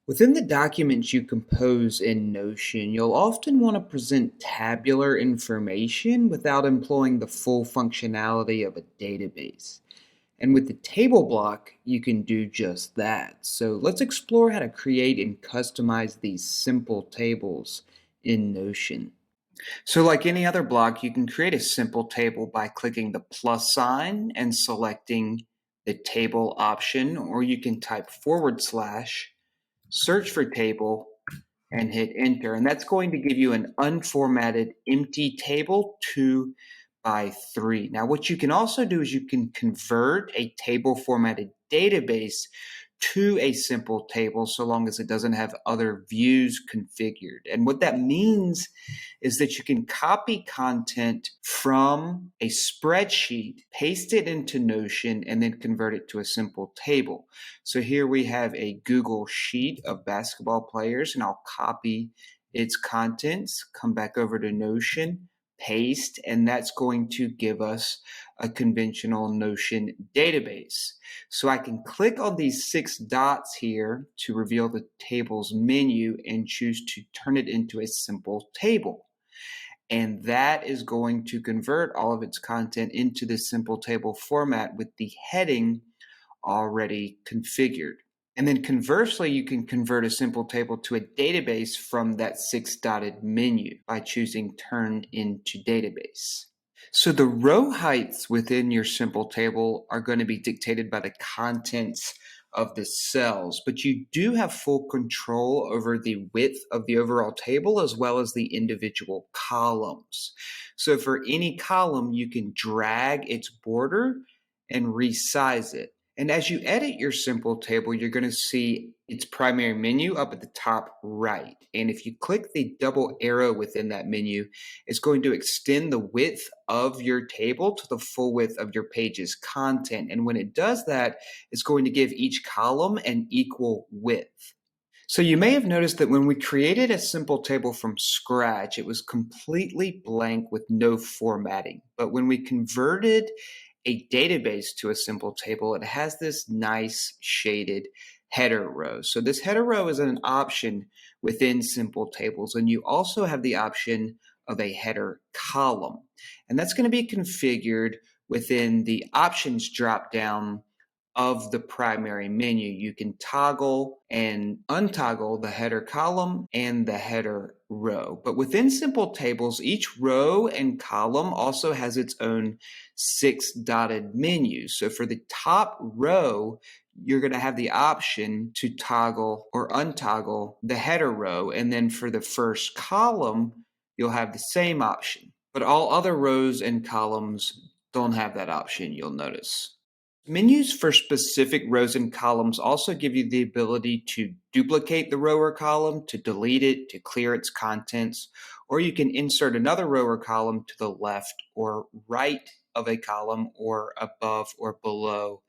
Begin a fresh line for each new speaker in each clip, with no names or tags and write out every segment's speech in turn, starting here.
Within the documents you compose in Notion, you'll often want to present tabular information without employing the full functionality of a database. And with the table block, you can do just that. So let's explore how to create and customize these simple tables in Notion. So like any other block, you can create a simple table by clicking the plus sign and selecting the table option, or you can type / search for table, and hit enter. And that's going to give you an unformatted empty table 2 by 3. Now, what you can also do is you can convert a table formatted database to a simple table so long as it doesn't have other views configured. And what that means is that you can copy content from a spreadsheet, paste it into Notion, and then convert it to a simple table. So here we have a Google sheet of basketball players, and I'll copy its contents, come back over to Notion, paste, and that's going to give us a conventional Notion database. So I can click on these 6 dots here to reveal the table's menu and choose to turn it into a simple table. And that is going to convert all of its content into this simple table format with the heading already configured. And then conversely, you can convert a simple table to a database from that 6-dotted menu by choosing Turn into Database. So the row heights within your simple table are going to be dictated by the contents of the cells, but you do have full control over the width of the overall table as well as the individual columns. So for any column, you can drag its border and resize it. And as you edit your simple table, you're going to see its primary menu up at the top right. And if you click the double arrow within that menu, it's going to extend the width of your table to the full width of your page's content. And when it does that, it's going to give each column an equal width. So you may have noticed that when we created a simple table from scratch, it was completely blank with no formatting. But when we converted a database to a simple table, it has this nice shaded header row. So this header row is an option within simple tables, and you also have the option of a header column. And that's going to be configured within the options drop down of the primary menu. You can toggle and untoggle the header column and the header row. But within simple tables, each row and column also has its own 6-dotted menu. So for the top row, you're going to have the option to toggle or untoggle the header row. And then for the first column, you'll have the same option. But all other rows and columns don't have that option, you'll notice. Menus for specific rows and columns also give you the ability to duplicate the row or column, to delete it, to clear its contents, or you can insert another row or column to the left or right of a column or above or below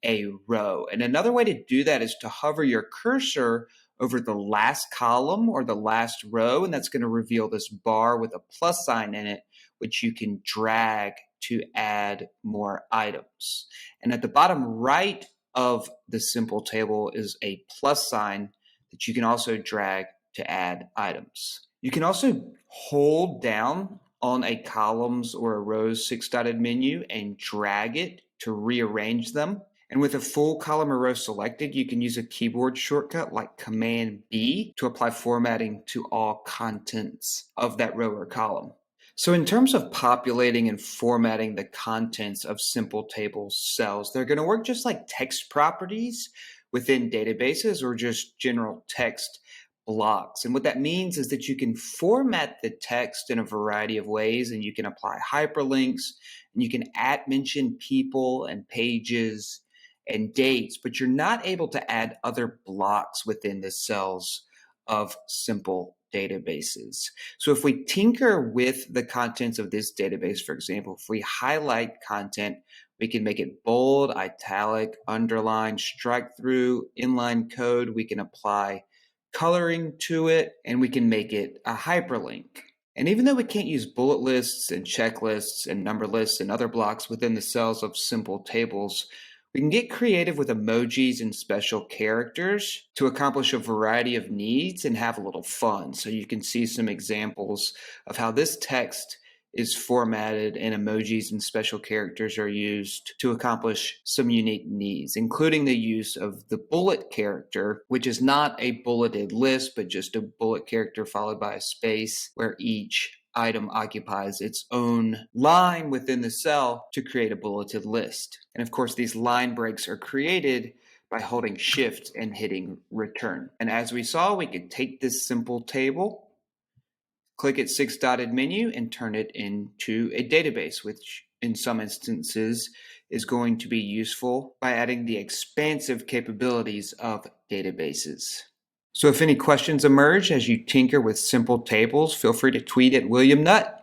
a row. And another way to do that is to hover your cursor over the last column or the last row, and that's going to reveal this bar with a plus sign in it, which you can drag to add more items. And at the bottom right of the simple table is a plus sign that you can also drag to add items. You can also hold down on a columns or a rows 6-dotted menu and drag it to rearrange them. And with a full column or row selected, you can use a keyboard shortcut like Command B to apply formatting to all contents of that row or column. So in terms of populating and formatting the contents of simple table cells, they're going to work just like text properties within databases or just general text blocks. And what that means is that you can format the text in a variety of ways, and you can apply hyperlinks, and you can mention people and pages and dates, but you're not able to add other blocks within the cells of simple databases. So if we tinker with the contents of this database, for example, if we highlight content, we can make it bold, italic, underline, strike through, inline code. We can apply coloring to it, and we can make it a hyperlink. And even though we can't use bullet lists and checklists and number lists and other blocks within the cells of simple tables, We can get creative with emojis and special characters to accomplish a variety of needs and have a little fun. So you can see some examples of how this text is formatted and emojis and special characters are used to accomplish some unique needs, including the use of the bullet character, which is not a bulleted list, but just a bullet character followed by a space where each item occupies its own line within the cell to create a bulleted list. And of course, these line breaks are created by holding Shift and hitting Return. And as we saw, we could take this simple table, click its six-dotted menu, and turn it into a database, which in some instances is going to be useful by adding the expansive capabilities of databases. So if any questions emerge as you tinker with simple tables, feel free to tweet at William Nutt.